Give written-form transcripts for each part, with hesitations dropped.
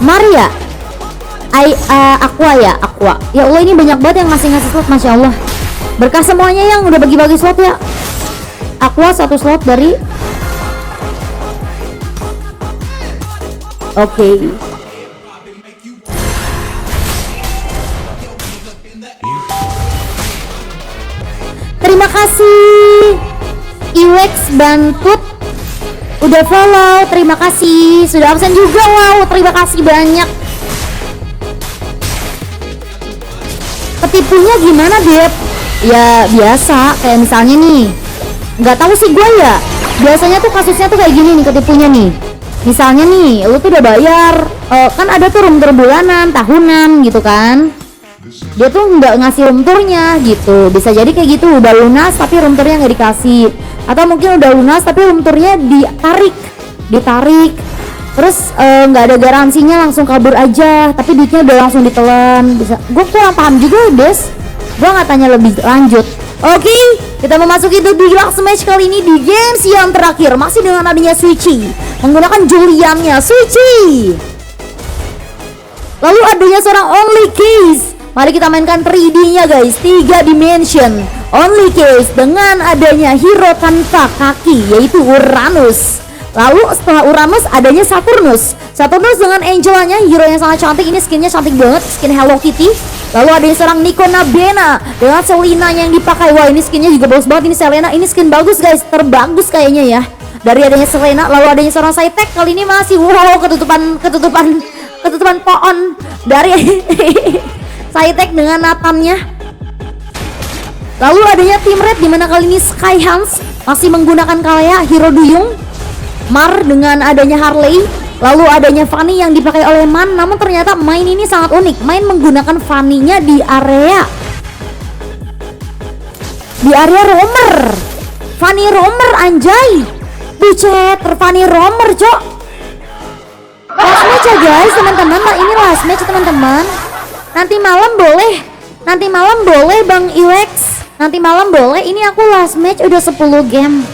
Maria, Aqua ya, Aqua. Ya Allah, ini banyak banget yang ngasih slot, masya Allah. Berkah semuanya yang udah bagi-bagi slot ya. Aqua 1 slot dari. Oke. Terima kasih Iwex Bantut udah follow, terima kasih. Sudah absen juga, wow, terima kasih banyak. Ketipunya gimana, Dep? Ya biasa, kayak misalnya nih, nggak tahu sih gue ya, biasanya tuh kasusnya tuh kayak gini nih ketipunya nih. Misalnya nih, lu tuh udah bayar, kan ada tuh room tour bulanan, tahunan gitu kan. Dia tuh nggak ngasih room tournya gitu. Bisa jadi kayak gitu, udah lunas tapi room tournya nggak dikasih. Atau mungkin udah lunas tapi room tournya ditarik. Terus nggak ada garansinya, langsung kabur aja. Tapi duitnya udah langsung ditelan. Bisa, gue kurang paham juga, Des. Gue nggak tanya lebih lanjut. Oke, kita memasuki di last match kali ini di games yang terakhir. Masih dengan adanya Suichi menggunakan Juliannya Suichi. Lalu adanya seorang Only Case. Mari kita mainkan 3D-nya guys, 3 dimension Only Case dengan adanya hero tanpa kaki yaitu Uranus. Lalu setelah Uranus adanya Saturnus dengan Angelanya, hero yang sangat cantik. Ini skinnya cantik banget, skin Hello Kitty. Lalu adanya seorang Nico Nabena dengan Selena yang dipakai. Wah, ini skinnya juga bagus banget. Ini Selena, ini skin bagus guys, terbagus kayaknya ya dari adanya Selena. Lalu adanya seorang Saitek, kali ini masih wow, ketutupan pohon dari Saitek dengan Nathannya. Lalu adanya tim red dimana kali ini Skyhans masih menggunakan Kalea, hero Duyung. Mar dengan adanya Harley. Lalu adanya Fanny yang dipakai oleh Man. Namun ternyata main ini sangat unik. Main menggunakan Fanny-nya di area roamer. Fanny roamer, anjay. Bucet, Fanny roamer, cok. Last match ya guys, teman-teman. Nah, ini last match teman-teman. Nanti malam boleh Bang Iwex. Nanti malam boleh. Ini aku last match udah 10 game.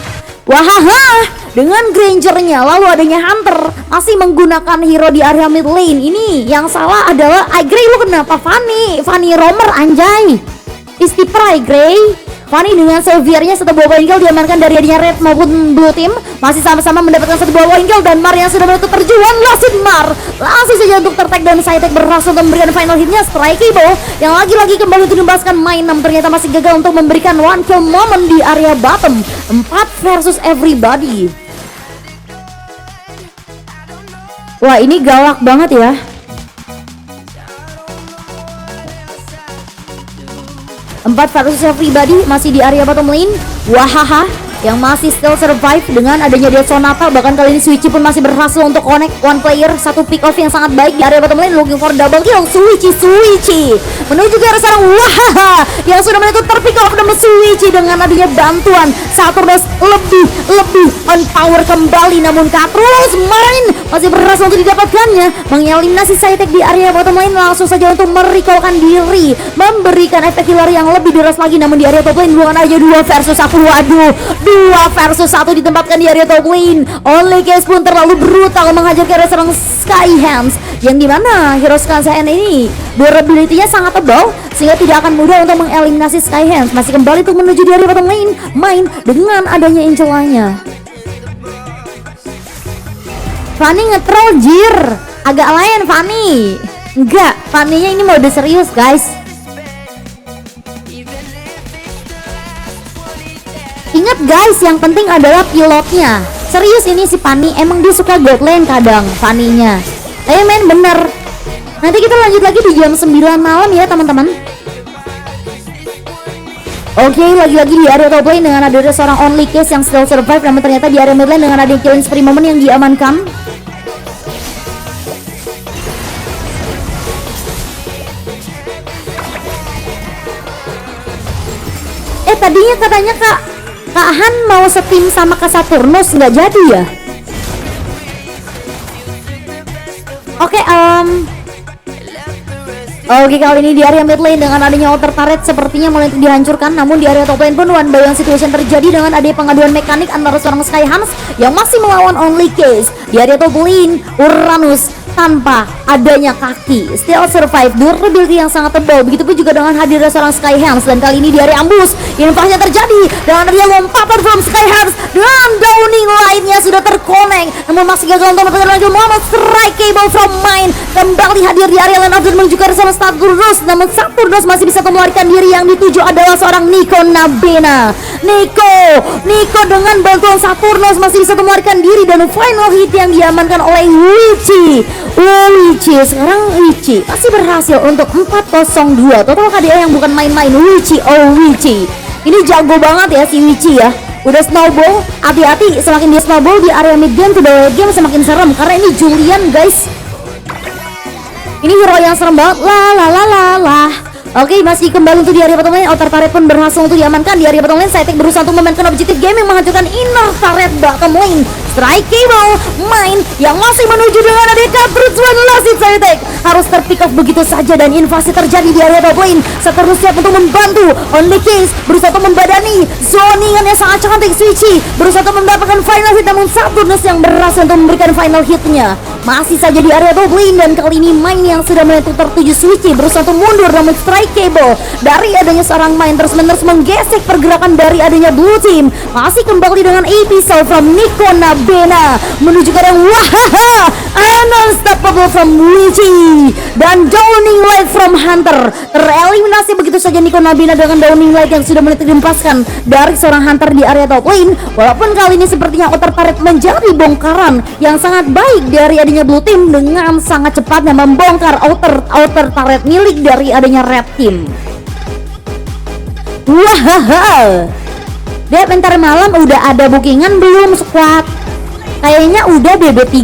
Wahaha, dengan Grangernya. Lalu adanya Hunter masih menggunakan hero di area mid lane. Ini yang salah adalah Grey. Lu kenapa Fanny roamer, anjay. Istiper Grey. Fanny dengan Xaviernya satu buah poin kill diamankan dari adanya red maupun blue team. Masih sama-sama mendapatkan satu buah poin kill dan Mar yang sudah menutup perjuangan. Mar langsung saja untuk tertag dan Saitek berhasil untuk memberikan final hitnya Strikeable yang lagi-lagi kembali untuk membebaskan main. Namun ternyata masih gagal untuk memberikan one kill moment di area bottom. 4 versus everybody. Wah, ini galak banget ya. Empat versus everybody masih di area bottom lane. Wahaha yang masih still survive dengan adanya Death Sonata. Bahkan kali ini Suichi pun masih berhasil untuk connect one player. Satu pick off yang sangat baik di area bottom lane, looking for double kill. Suichi menuju ke arah sarang. Wahaha yang sudah menutup terpick off nama Suichi dengan adanya bantuan Saturnus lebih on power kembali. Namun Katrus main masih berhasil untuk didapatkannya, mengeliminasi Saitek di area bottom lane. Langsung saja untuk merecallkan diri, memberikan efek healer yang lebih deras lagi. Namun di area top lane bukan aja 2 versus 1. Waduh, 2 versus 1 ditempatkan di area top lane. Only Case pun terlalu brutal menghajar ke arah serang Skyhands, yang dimana hero Skyhands ini durability-nya sangat tebal sehingga tidak akan mudah untuk mengeliminasi Skyhands. Masih kembali untuk menuju di area bottom lane, main dengan adanya Angelanya. Fanny nge-troll jir, agak lain Fanny. Enggak, Fanny-nya ini mode serius guys. Ingat guys, yang penting adalah pilotnya. Serius ini si Fanny, emang dia suka god lane kadang Fanny-nya. Tapi main bener. Nanti kita lanjut lagi di jam 9 malam ya teman-teman. Oke, lagi-lagi di area top lane dengan ada seorang Only Case yang still survive. Namun ternyata di area mid lane dengan ada killing spree moment yang diamankan. Tadinya katanya Kak Han mau setim sama Kak Saturnus, nggak jadi ya? Oke, kali ini di area mid lane dengan adanya outer turret sepertinya mulai dihancurkan. Namun di area top lane pun one by one situation terjadi dengan adanya pengaduan mekanik antara seorang Skyhans yang masih melawan Only Case. Di area top lane Uranus tanpa adanya kaki. Still survive, durability yang sangat tebal. Begitupun juga dengan hadirnya seorang Skyhands. Dan kali ini di area ambus, invasinya terjadi dengan adanya lompatan from Skyhands. Dan downing lainnya sudah terkonek, namun masih gagal untuk mendapatkan Muhammad strike cable from Mine. Kembali hadir di area line up dan menuju ke arah sana Saturnus. Namun Saturnus masih bisa melarikan diri. Yang dituju adalah seorang Nico Nabena. Nico dengan bantuan Saturnus masih bisa melarikan diri. Dan final hit yang diamankan oleh Wichi. Sekarang Wichi masih berhasil untuk 402. Total KDA yang bukan main-main. Wichi. Ini jago banget ya si Wichi ya. Udah snowball, hati-hati, semakin dia snowball di area mid game to the late game semakin serem. Karena ini Julian guys, ini hero yang serem banget. Oke, masih kembali untuk di area bottom lane. Outer turret pun berhasil untuk diamankan di area bottom lane. Cytek berusaha untuk memainkan objektif gaming, menghancurkan inner turret bottom lane. Strike cable Mine yang masih menuju dengan adanya cartridge lasit. Cytek harus terpick off begitu saja dan invasi terjadi di area top lane. Saturnus siap untuk membantu. Only Case berusaha untuk membadani zoningan yang sangat cantik. Switchy berusaha untuk mendapatkan final hit, namun Saturnus yang berhasil untuk memberikan final hitnya. Masih saja di area top lane dan kali ini Mine yang sudah mulai tertuju. Switchy berusaha untuk mundur namun strike cable dari adanya seorang Mine terus-menerus menggesek pergerakan dari adanya blue team. Masih kembali dengan episode from Nico Nabena menuju ke arah unstoppable from Wichi dan downing light from Hunter. Tereliminasi begitu saja Nico Nabena dengan downing light yang sudah mulai terhempaskan dari seorang Hunter di area top lane. Walaupun kali ini sepertinya outer turret menjadi bongkaran yang sangat baik dari adanya blue team dengan sangat cepatnya membongkar outer turret milik dari adanya red team. Dia bentar malam udah ada bookingan belum squad? Kayaknya udah BB3.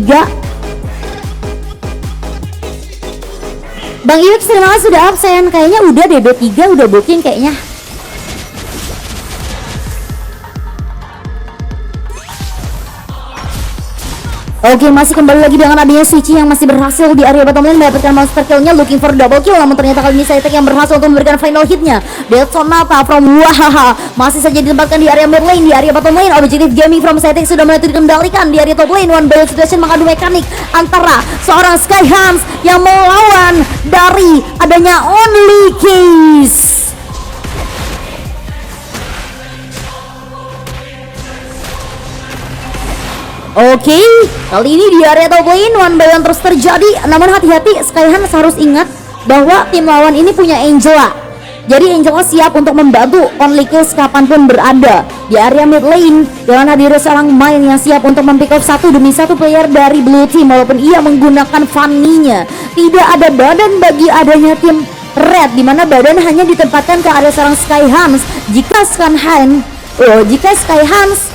Bang Iwik terima kasih sudah absen. Kayaknya udah BB3 udah booking kayaknya. Oke, masih kembali lagi dengan adanya Switchy yang masih berhasil di area bottom lane mendapatkan monster kill-nya, looking for double kill. Namun ternyata kali ini Cytek yang berhasil untuk memberikan final hitnya. Death Sonata from masih saja ditempatkan di area mid lane. Di area bottom lane, objektif gaming from Cytek sudah mulai dikendalikan. Di area top lane, one battle situation mengadu mekanik antara seorang Skyhands yang melawan dari adanya Only Case. Oke, kali ini di area top lane one by one terus terjadi. Namun hati-hati, Skyhands harus ingat bahwa tim lawan ini punya Angela. Jadi Angela siap untuk membantu Only Case kapanpun berada. Di area mid lane dengan hadirnya seorang Mine yang siap untuk mempick off satu demi satu player dari blue team. Walaupun ia menggunakan Fanny-nya, tidak ada badan bagi adanya tim red, dimana badan hanya ditempatkan ke area seorang Skyhands. Jika Skyhands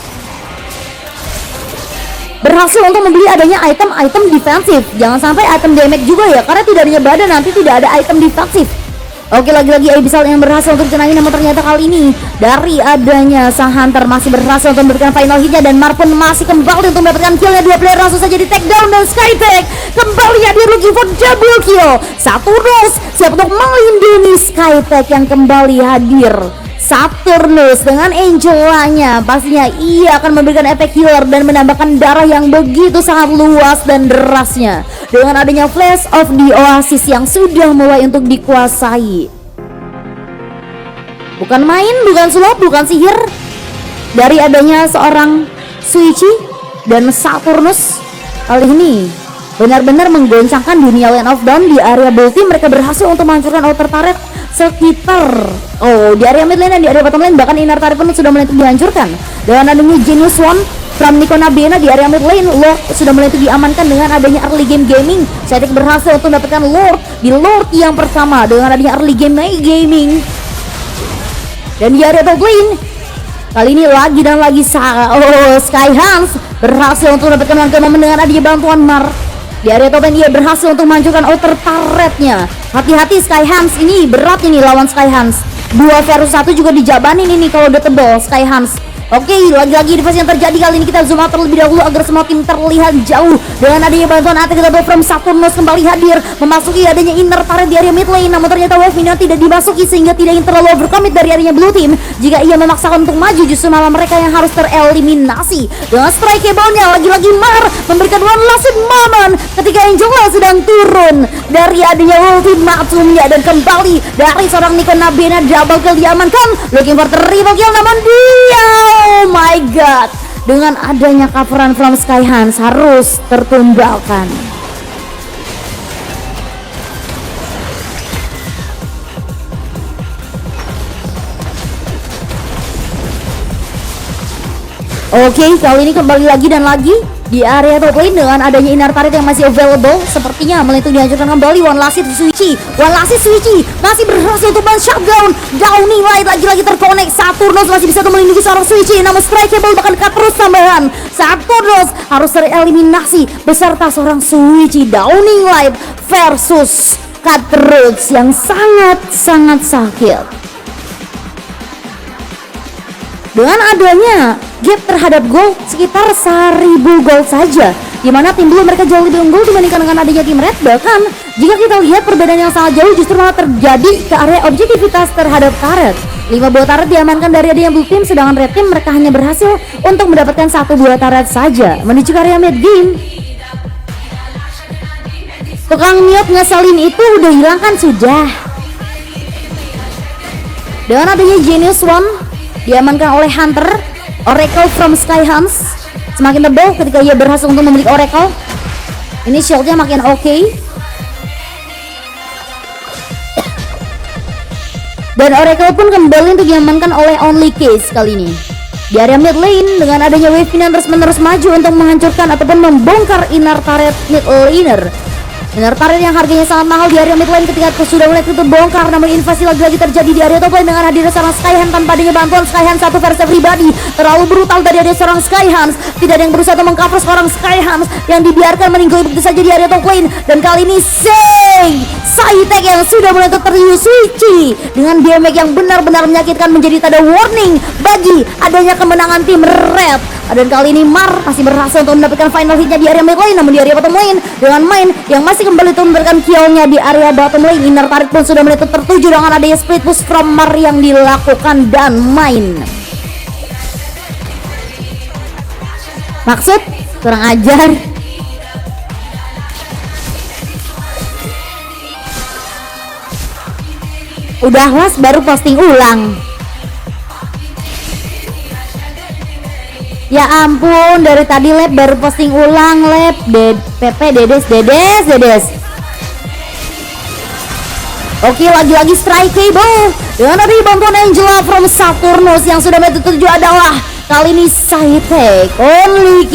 berhasil untuk membeli adanya item defensif, jangan sampai item damage juga ya, karena tidak adanya badan nanti tidak ada item defensif. Oke, lagi-lagi Abyssal yang berhasil untuk dikenangin, namun ternyata kali ini dari adanya sang Hunter masih berhasil untuk memberikan final hitnya. Dan Mar pun masih kembali untuk mendapatkan killnya. Dua player langsung saja di take down dan Skytek kembali hadir looking for double kill. Saturnus siap untuk melindungi Skytek yang kembali hadir. Saturnus dengan Angelanya pastinya ia akan memberikan efek healer dan menambahkan darah yang begitu sangat luas dan derasnya dengan adanya Flash of the Oasis yang sudah mulai untuk dikuasai. Bukan main, bukan sulap, bukan sihir. Dari adanya seorang Switchy dan Saturnus kali ini benar-benar menggoncangkan dunia Land of Dawn. Di area blue team mereka berhasil untuk menghancurkan outer turret sekitar di area mid lane dan di area bottom lane, bahkan inner turret pun sudah mulai dihancurkan dengan adanya Genius One from Nico Nabena. Di area mid lane Lord sudah mulai diamankan dengan adanya early game gaming. Cytek berhasil untuk mendapatkan Lord di Lord yang pertama dengan adanya early game gaming. Dan di area top lane kali ini lagi dan lagi Skyhands berhasil untuk mendapatkan langkah momen dengan adanya bantuan Mar. Di area top lane ia berhasil untuk menghancurkan outer turretnya. Hati-hati Skyhands, ini berat ini lawan Skyhands. 2 versus 1 juga dijabanin ini kalau udah tebal Skyhands. Oke, lagi-lagi invasi yang terjadi kali ini kita zoom out terlebih dahulu agar semua tim terlihat jauh. Dengan adanya bantuan attack double from Saturnus kembali hadir, memasuki adanya inner turret di area mid lane. Namun ternyata wave minion tidak dimasuki sehingga tidak ingin terlalu overcommit dari adanya blue team. Jika ia memaksakan untuk maju, justru malah mereka yang harus tereliminasi. Dengan strikeable-nya lagi-lagi Mar memberikan one last moment ketika Angela sedang turun dari adanya ultimatumnya, dan kembali dari seorang Nico Nabena double kill diamankan. Looking for triple kill, namun dia, oh my god, dengan adanya coveran from Skyhands harus tertumbalkan. Oke, kali ini kembali lagi dan lagi di area top lane dengan adanya inner turret yang masih available. Sepertinya meletup dihancurkan kembali. One last hit Switchy masih berhasil untuk shutdown. Downing Light lagi-lagi terkonek. Saturnus masih bisa melindungi seorang Switchy, namun strikeable bahkan cut terus tambahan. Saturnus harus tereliminasi beserta seorang Switchy. Downing Light versus Cutthroat yang sangat-sangat sakit. Dengan adanya gap terhadap gol sekitar 1000 gol saja, dimana tim blue mereka jauh lebih unggul dibandingkan dengan adanya tim red. Bahkan jika kita lihat perbedaan yang sangat jauh justru malah terjadi ke area objektivitas terhadap turret. 5 buah turret diamankan dari adanya blue team, sedangkan red team mereka hanya berhasil untuk mendapatkan 1 buah turret saja. Menuju ke area mid game, tukang niat ngeselin itu udah hilang kan sudah. Dengan adanya Genius One diamankan oleh Hunter. Oracle from Skyhands semakin tebal ketika ia berhasil untuk memiliki Oracle. Ini shieldnya makin oke. Dan Oracle pun kembali untuk diamankan oleh Only Case kali ini. Di area mid lane dengan adanya wave yang terus-menerus maju untuk menghancurkan ataupun membongkar inner turret mid laner. Inner turret yang harganya sangat mahal di area mid lane ketika sudah mulai terbongkar, namun invasi lagi-lagi terjadi di area top lane dengan hadirnya seorang Skyhands tanpa adanya bantuan Skyhands satu versus everybody. Terlalu brutal dari ada seorang Skyhands, tidak ada yang berusaha untuk mengcover seorang Skyhands yang dibiarkan meninggal begitu saja di area top lane. Dan kali ini Saitek yang sudah mulai tertiup Switchy dengan damage yang benar-benar menyakitkan menjadi tanda warning bagi adanya kemenangan tim red. Dan kali ini Mar masih berhasil untuk mendapatkan final hitnya di area mid lane, namun di area bottom lane dengan main yang masih kembali untuk memberikan killnya di area bottom lane. Inner turret pun sudah mulai tertuju dengan adanya split push from Mar yang dilakukan dan main. Maksud kurang ajar. Udah las baru posting ulang. Ya ampun, dari tadi lab baru posting ulang lab. PP dedes. Oke, lagi-lagi strikeable dengan ada bantuan Angela from Saturnus. Yang sudah menuju adalah kali ini Saitek. Only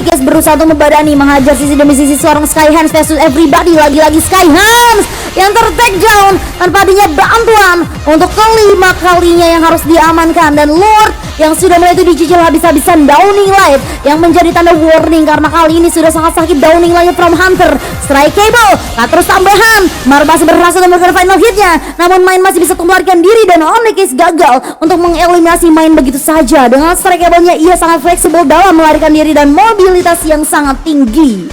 Case berusaha untuk membadani, menghajar sisi demi sisi seorang Skyhands versus everybody. Lagi-lagi Skyhands yang ter-take down tanpa adanya bantuan untuk kelima kalinya yang harus diamankan. Dan Lord yang sudah mulai itu dicicil habis-habisan. Downing Light yang menjadi tanda warning karena kali ini sudah sangat sakit. Downing Light from Hunter. Strikeable, terus tambahan. Mar masih berhasil memberikan final hitnya, namun main masih bisa melarikan diri dan Only Case gagal untuk mengeliminasi main begitu saja. Dengan strikeable-nya ia sangat fleksibel dalam melarikan diri dan mobilitas yang sangat tinggi.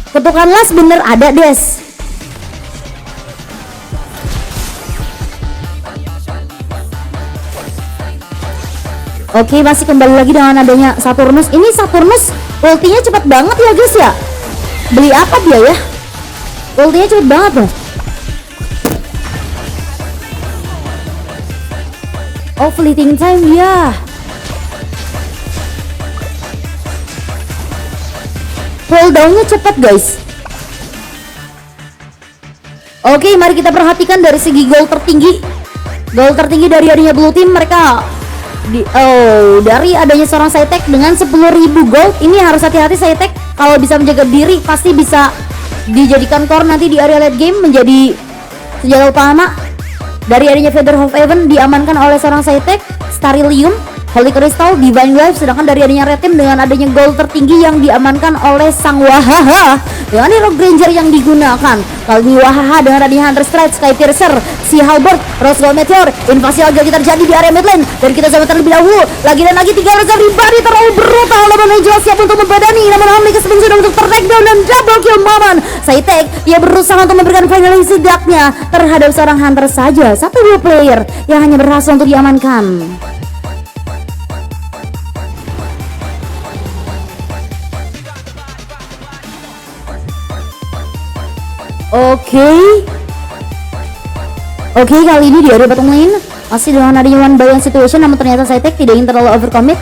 Ketukan las bener ada des. Oke, masih kembali lagi dengan adanya Saturnus. Ini Saturnus ultinya cepat banget ya guys ya. Beli apa dia ya? Ultinya cepet banget loh. Oh, fleeting time ya. Cooldownnya cepat guys. Oke, mari kita perhatikan dari segi gol tertinggi. Gol tertinggi dari adanya blue team mereka dari adanya seorang Saitek dengan 10.000 gold. Ini harus hati-hati Saitek, kalau bisa menjaga diri pasti bisa dijadikan core nanti di area late game menjadi senjata utama. Dari adanya Feather of Heaven diamankan oleh seorang Saitek, Sterilium, Holy Crystal, Divine Wave. Sedangkan dari adanya red team dengan adanya gol tertinggi yang diamankan oleh Sang Wahaha dengan Hero Granger yang digunakan. Kali ini Wahaha dengan adanya Hunter Strike, Sky Piercer, si Halberd, Rose Gold Meteor. Invasi lagi terjadi di area mid lane dan kita coba terlebih dahulu. Lagi dan lagi 3 orang pribadi terlalu brutal. Namun Angel siap untuk membadani, namun Omni Kesepin sudah untuk ter-takedown dan double kill momen. Saitek ia berusaha untuk memberikan finally setidaknya terhadap seorang Hunter saja. 1-2 player yang hanya berhasil untuk diamankan. Oke, kali ini di area bottom lane masih dengan adanya one by one situation, namun ternyata Saitek tidak ingin terlalu overcommit.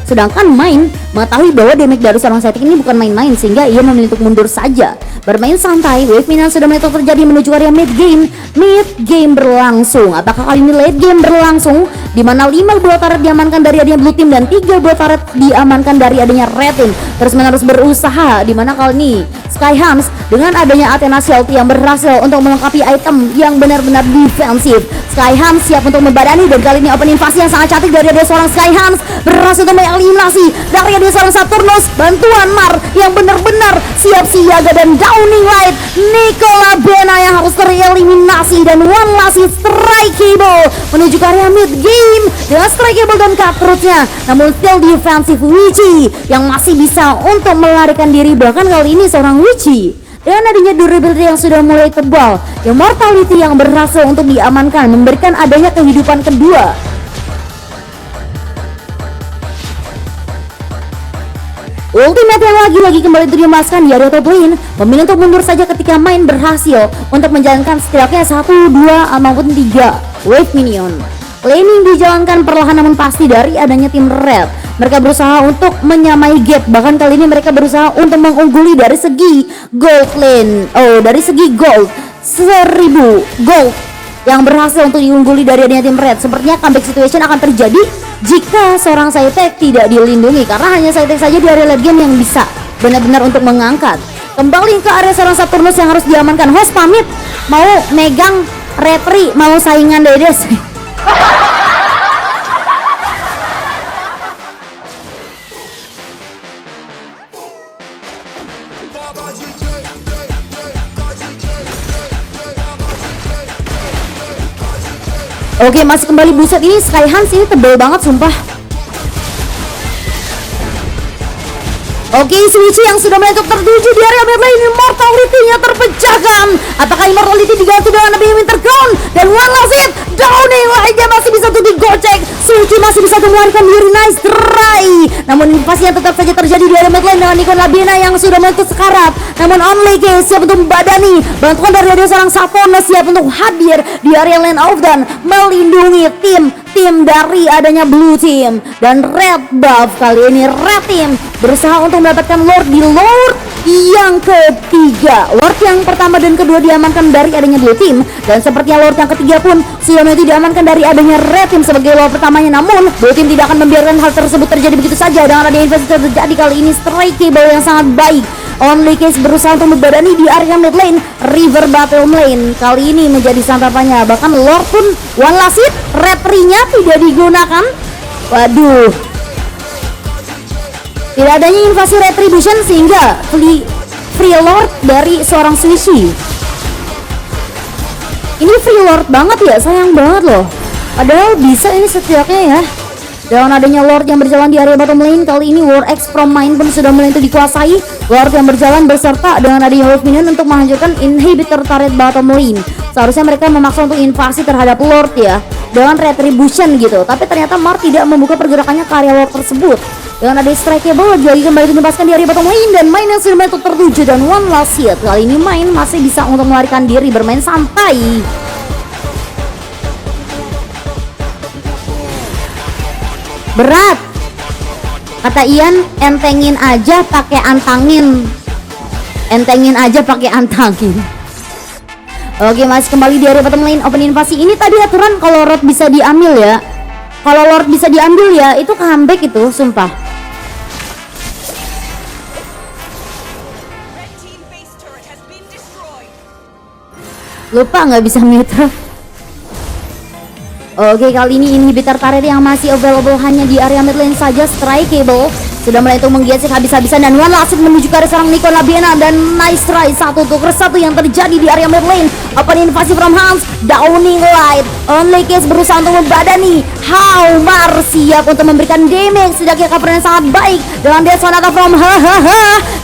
Sedangkan Main mengetahui bahwa damage dari seorang Saitek ini bukan main-main, sehingga ia memilih untuk mundur saja. Bermain santai, wave minion sudah mulai terjadi menuju area mid game. Mid game berlangsung. Apakah kali ini late game berlangsung? Di mana 5 buah turret diamankan dari adanya blue team dan 3 buah turret diamankan dari adanya red team. Terus menerus berusaha, di mana kali ini Skyhams dengan adanya Athena Shield yang berhasil untuk melengkapi item yang benar-benar defensif. Skyhams siap untuk membadani dan kali ini open invasi yang sangat cantik dari adanya seorang Skyhams berhasil untuk mengeliminasi dari adanya seorang Saturnus. Bantuan Mar yang benar-benar siap siaga dan Downing Light. Nicola Bena yang harus tereliminasi dan one last strikeable menuju ke area mid game dengan strikeable dan cutthroatnya. Namun still defensive Witchy yang masih bisa untuk melarikan diri, bahkan kali ini seorang Witchy dengan adanya durability yang sudah mulai tebal, yang mortality yang berhasil untuk diamankan, memberikan adanya kehidupan kedua. Ultimate yang lagi-lagi kembali diemaskan di area top lane, memilih untuk mundur saja ketika Main berhasil untuk menjalankan setidaknya 1, 2, maupun 3 wave minion. Laning dijalankan perlahan namun pasti dari adanya tim Red. Mereka berusaha untuk menyamai gap, bahkan kali ini mereka berusaha untuk mengungguli dari segi gold lane. Dari segi gold 1000 gold yang berhasil untuk diungguli dari adanya tim Red. Sepertinya comeback situation akan terjadi jika seorang Saitek tidak dilindungi, karena hanya Saitek saja di area late game yang bisa benar-benar untuk mengangkat. Kembali ke area seorang Saturnus yang harus diamankan. Host pamit mau megang retri, mau saingan Dedes. Oke, masih kembali. Buset, ini Skyhans ini tebel banget sumpah. Oke, Switchy yang sudah mulai tertuju di area mid lane. Immortality-nya terpecahkan. Apakah Immortality diganti dengan Nabi Winter Crown? Dan one last hit, Downing Light-nya masih bisa untuk digocek. Switchy masih bisa untuk melarikan diri. Nice try. Namun invasi yang tetap saja terjadi di area mid lane dengan Nicola Bena yang sudah mulai sekarat. Namun Only Case siap untuk membadani. Bantuan dari ada seorang Saturnus siap untuk hadir di area lane off dan melindungi tim dari adanya blue team dan red buff. Kali ini red team berusaha untuk mendapatkan Lord di Lord yang ketiga. Lord yang pertama dan kedua diamankan dari adanya blue team, dan sepertinya Lord yang ketiga pun sudah mulai diamankan dari adanya red team sebagai Lord pertamanya. Namun blue team tidak akan membiarkan hal tersebut terjadi begitu saja dengan adanya invasi terjadi kali ini. Strikeable yang sangat baik. Only Case berusaha untuk membadani di area mid lane, river bottom lane. Kali ini menjadi santapannya. Bahkan Lord pun one last hit, retri-nya tidak digunakan. Waduh, tidak adanya invasi retribution sehingga free Lord dari seorang Switchy. Ini free Lord banget ya, sayang banget loh. Padahal bisa ini setidaknya ya. Dengan adanya Lord yang berjalan di area bottom lane, kali ini War X from Mine pun sudah mulai untuk dikuasai. Lord yang berjalan berserta dengan adanya wave minion untuk menghancurkan inhibitor turret bottom lane. Seharusnya mereka memaksa untuk invasi terhadap Lord ya, dengan retribution gitu. Tapi ternyata Mar tidak membuka pergerakannya ke area Lord tersebut. Dengan ada strikeable lagi kembali ditembaskan di area bottom lane dan Mine yang sudah mulai tertuju dan one last hit. Kali ini Mine masih bisa untuk melarikan diri, bermain santai. Berat, kata Ian, entengin aja pakai antangin. Entengin aja pakai antangin. Oke, masih kembali di area bottom lane open invasi. Ini tadi aturan kalau Lord bisa diambil ya. Kalau Lord bisa diambil ya, itu comeback itu, sumpah. Lupa nggak bisa mute. Oke, kali ini inhibitor turret yang masih available hanya di area mid lane saja. Strikeable sudah mulai untuk menggesek habis-habisan dan one last hit menuju ke arah seorang Nico Labiana dan nice try 1-1 yang terjadi di area mid lane. Open invasi from Hans, downing light. Only Case berusaha untuk membadani. Haumar siap untuk memberikan damage, setidaknya cover yang sangat baik dengan dia Sonata from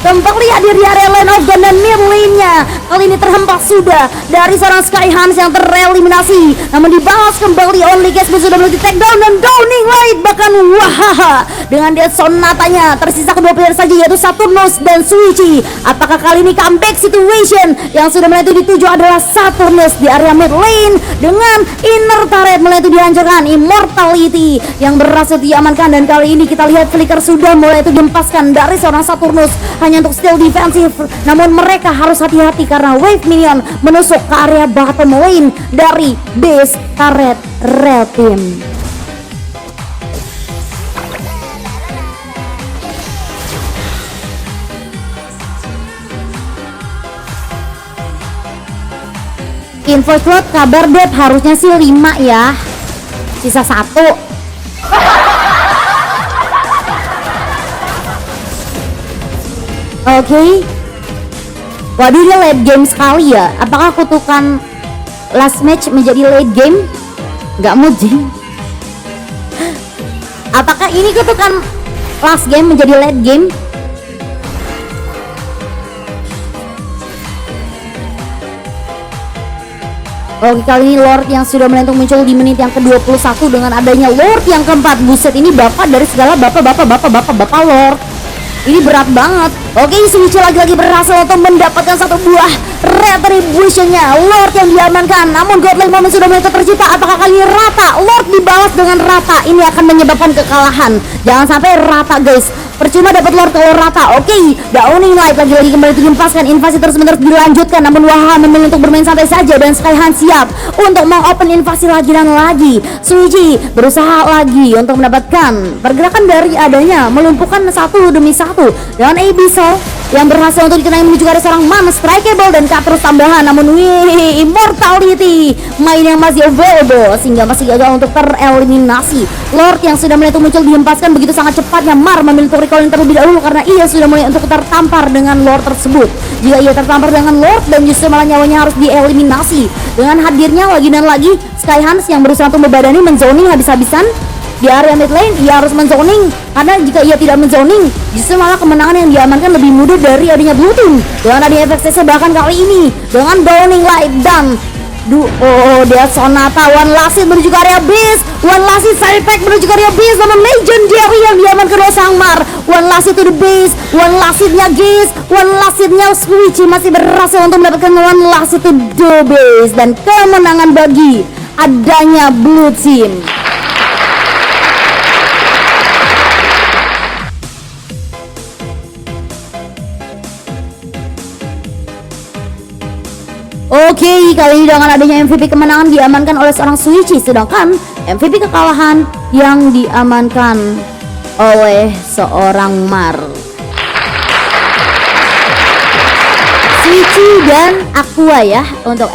kembali hadir di area lane of gun dan mid lane-nya. Kali ini terhempas sudah dari seorang Sky Hans yang tereliminasi, namun dibalas kembali. Only Case sudah mulai di take down dan downing light bahkan dengan dia Sonatanya. Tersisa kedua player saja yaitu Saturnus dan Suichi. Apakah kali ini comeback situation? Yang sudah mulai itu dituju adalah Saturnus di area mid lane dengan inner turret mulai itu dihancurkan. Immortality yang berhasil diamankan dan kali ini kita lihat Flicker sudah mulai itu dihempaskan dari seorang Saturnus hanya untuk still defensif. Namun mereka harus hati-hati karena wave minion menusuk ke area bottom lane dari base turret Red Team. Info slot kabar Dep harusnya sih 5 ya, sisa 1. Oke. Waduh, ini late game sekali ya. Apakah kutukan last match menjadi late game? Nggak mungkin. Apakah ini kutukan last game menjadi late game? Oke, kali ini Lord yang sudah mulai untuk muncul di menit yang ke-21 dengan adanya Lord yang keempat. Buset, ini bapak dari segala bapak Lord. Ini berat banget. Oke, Suichi lagi-lagi berhasil untuk mendapatkan satu buah retribution-nya. Lord yang diamankan, namun godlike moment sudah mulai tercipta. Apakah kali ini rata? Lord dibalas dengan rata. Ini akan menyebabkan kekalahan. Jangan sampai rata, guys. Percuma dapat Lord kalau rata. Oke, downing light lagi-lagi kembali dilepaskan. Invasi terus-menerus dilanjutkan, namun Waha memilih untuk bermain santai saja dan Skyhan siap untuk mengopen invasi lagi dan lagi. Suichi berusaha lagi untuk mendapatkan pergerakan dari adanya melumpuhkan satu demi satu dengan Abyssal yang berhasil untuk dikenai menuju ke seorang man strikeable dan terus tambahan. Namun Immortality main yang masih available sehingga masih gagal untuk tereliminasi. Lord yang sudah mulai muncul dihempaskan begitu sangat cepatnya. Mar memilih untuk recalling terlebih dahulu karena ia sudah mulai untuk tertampar dengan Lord tersebut. Jika ia tertampar dengan Lord dan justru malah nyawanya harus dieliminasi dengan hadirnya lagi dan lagi Sky Hans yang berusaha untuk membadani menzoning habis-habisan di area mid lane. Ia harus menzoning karena jika ia tidak menzoning justru malah kemenangan yang diamankan lebih mudah dari adanya blue team. Dengan adanya efek CC bahkan kali ini dengan downing light dan dia Sonata one last hit menuju ke area base. One last hit side pack menuju ke area base namun legendary yang diamankan oleh sang Mar. One last hit to the base. One last hitnya guys. One last hitnya Switch masih berhasil untuk mendapatkan one last hit to the base dan kemenangan bagi adanya blue team. Oke, kali ini dengan adanya MVP kemenangan diamankan oleh seorang Suichi, sedangkan MVP kekalahan yang diamankan oleh seorang Mar. Suichi dan Aqua ya untuk